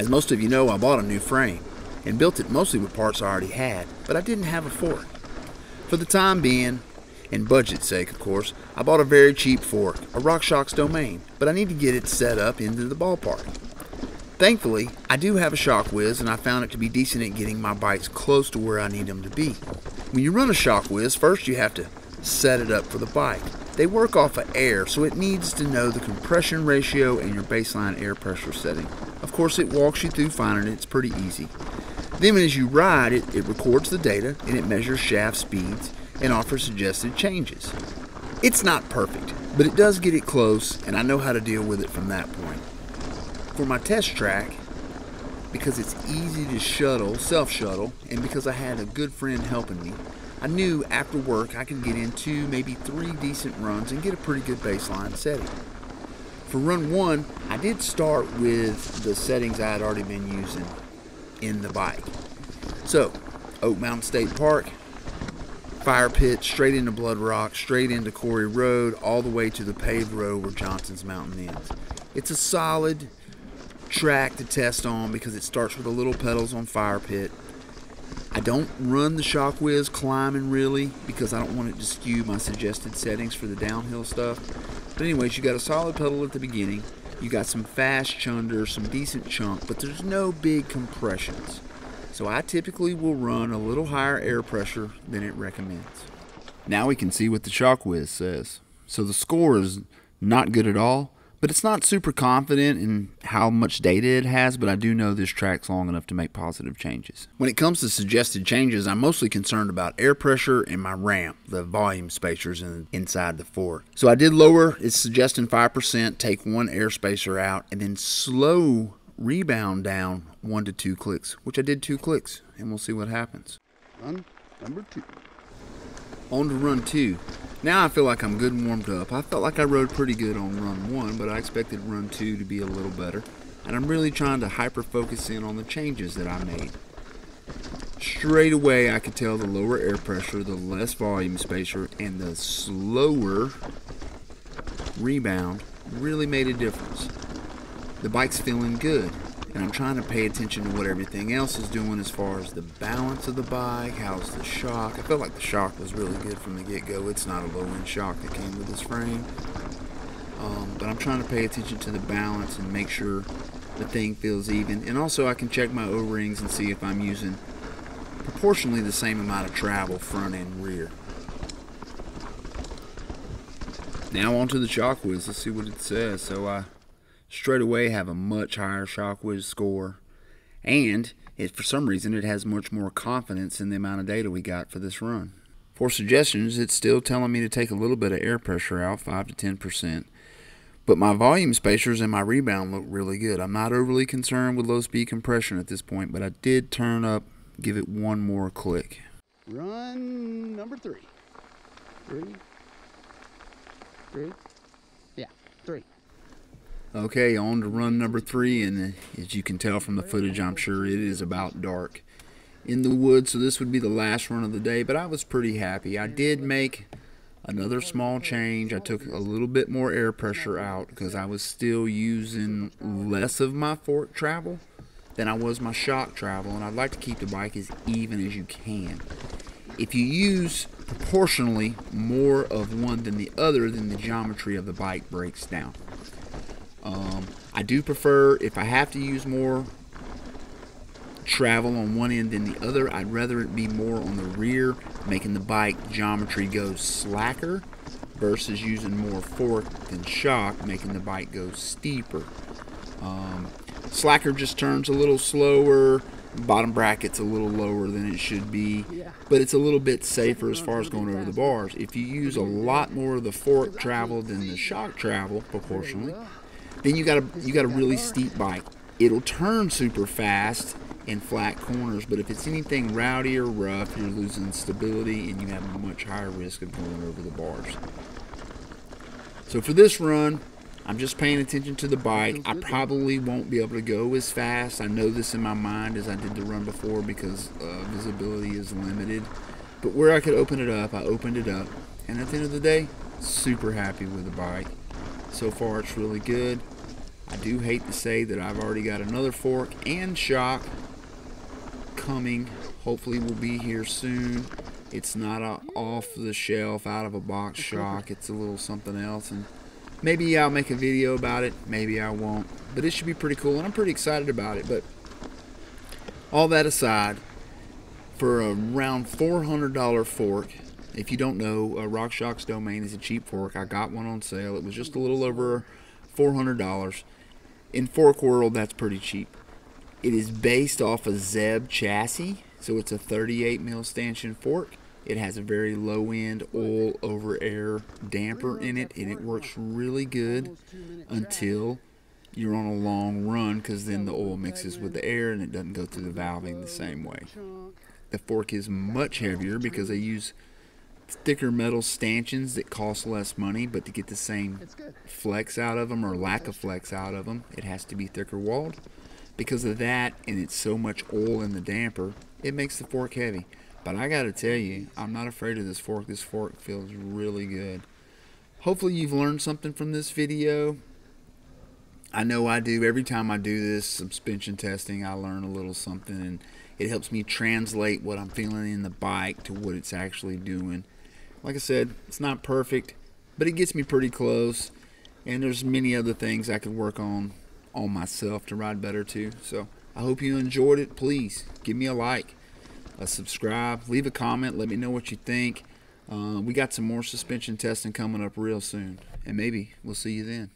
As most of you know, I bought a new frame and built it mostly with parts I already had, but I didn't have a fork. For the time being, and budget's sake of course, I bought a very cheap fork, a RockShox Domain, but I need to get it set up into the ballpark. Thankfully, I do have a Shockwiz, and I found it to be decent at getting my bikes close to where I need them to be. When you run a Shockwiz, first you have to set it up for the bike. They work off of air, so it needs to know the compression ratio and your baseline air pressure setting. Of course, it walks you through finding it. It's pretty easy. Then as you ride it, it records the data and it measures shaft speeds and offers suggested changes. It's not perfect, but it does get it close, and I know how to deal with it from that point. For my test track, because it's easy to shuttle, self-shuttle, and because I had a good friend helping me, I knew after work I could get in 2, maybe 3 decent runs and get a pretty good baseline setting. For run 1, I did start with the settings I had already been using in the bike. So, Oak Mountain State Park, fire pit, straight into Blood Rock, straight into Quarry Road, all the way to the paved road where Johnson's Mountain ends. It's a solid track to test on because it starts with the little pedals on fire pit. I don't run the Shockwiz climbing really because I don't want it to skew my suggested settings for the downhill stuff. But anyways, you got a solid pedal at the beginning, you got some fast chunder, some decent chunk, but there's no big compressions. So I typically will run a little higher air pressure than it recommends. Now we can see what the Shockwiz says. So the score is not good at all, but it's not super confident in how much data it has, but I do know this track's long enough to make positive changes. When it comes to suggested changes, I'm mostly concerned about air pressure and my ramp, the volume spacers inside the fork. So I did lower, it's suggesting 5%, take 1 air spacer out, and then slow rebound down 1 to 2 clicks, which I did 2 clicks, and we'll see what happens. Run number 2. On to run 2. Now I feel like I'm good and warmed up. I felt like I rode pretty good on run 1, but I expected run 2 to be a little better. And I'm really trying to hyper focus in on the changes that I made. Straight away I could tell the lower air pressure, the less volume spacer, and the slower rebound really made a difference. The bike's feeling good, and I'm trying to pay attention to what everything else is doing as far as the balance of the bike, how's the shock. I felt like the shock was really good from the get-go. It's not a low-end shock that came with this frame. But I'm trying to pay attention to the balance and make sure the thing feels even. And also I can check my O-rings and see if I'm using proportionally the same amount of travel front and rear. Now onto the Shockwiz. Let's see what it says. So I straight away have a much higher Shockwiz score, and for some reason it has much more confidence in the amount of data we got for this run. For suggestions, it's still telling me to take a little bit of air pressure out, 5 to 10%, but my volume spacers and my rebound look really good. I'm not overly concerned with low speed compression at this point, but I did turn up, give it 1 more click. Run number 3. 3. Yeah, 3. Okay, on to run number 3, and as you can tell from the footage, I'm sure it is about dark in the woods, so this would be the last run of the day, but I was pretty happy. I did make another small change. I took a little bit more air pressure out because I was still using less of my fork travel than I was my shock travel, and I'd like to keep the bike as even as you can. If you use proportionally more of one than the other, then the geometry of the bike breaks down. I do prefer, if I have to use more travel on one end than the other, I'd rather it be more on the rear, making the bike geometry go slacker, versus using more fork than shock, making the bike go steeper. Slacker just turns a little slower, bottom bracket's a little lower than it should be, but it's a little bit safer as far as going over the bars. If you use a lot more of the fork travel than the shock travel proportionally, then you got a really steep bike. It'll turn super fast in flat corners, but if it's anything rowdy or rough, you're losing stability and you have a much higher risk of going over the bars. So for this run, I'm just paying attention to the bike. I probably won't be able to go as fast. I know this in my mind as I did the run before because visibility is limited. But where I could open it up, I opened it up. And at the end of the day, super happy with the bike. So far it's really good. I do hate to say that I've already got another fork and shock coming. Hopefully will be here soon. It's not a off the shelf, out of a box shock. It's a little something else, and maybe I'll make a video about it, maybe I won't. But it should be pretty cool, and I'm pretty excited about it. But all that aside, for around $400 fork, if you don't know, RockShox Domain is a cheap fork. I got one on sale. It was just a little over $400. In fork world, that's pretty cheap. It is based off a Zeb chassis, so it's a 38 mil stanchion fork. It has a very low end oil over air damper in it, and it works really good until you're on a long run, because then the oil mixes with the air and it doesn't go through the valving the same way. The fork is much heavier because they use thicker metal stanchions that cost less money, but to get the same flex out of them, or lack of flex out of them, it has to be thicker walled. Because of that, and it's so much oil in the damper, it makes the fork heavy. But I gotta tell you, I'm not afraid of this fork. This fork feels really good. Hopefully you've learned something from this video. I know I do. Every time I do this suspension testing, I learn a little something, and it helps me translate what I'm feeling in the bike to what it's actually doing. Like I said, it's not perfect, but it gets me pretty close, and there's many other things I could work on myself to ride better too. So I hope you enjoyed it. Please give me a like, a subscribe, leave a comment, let me know what you think. We got some more suspension testing coming up real soon, and maybe we'll see you then.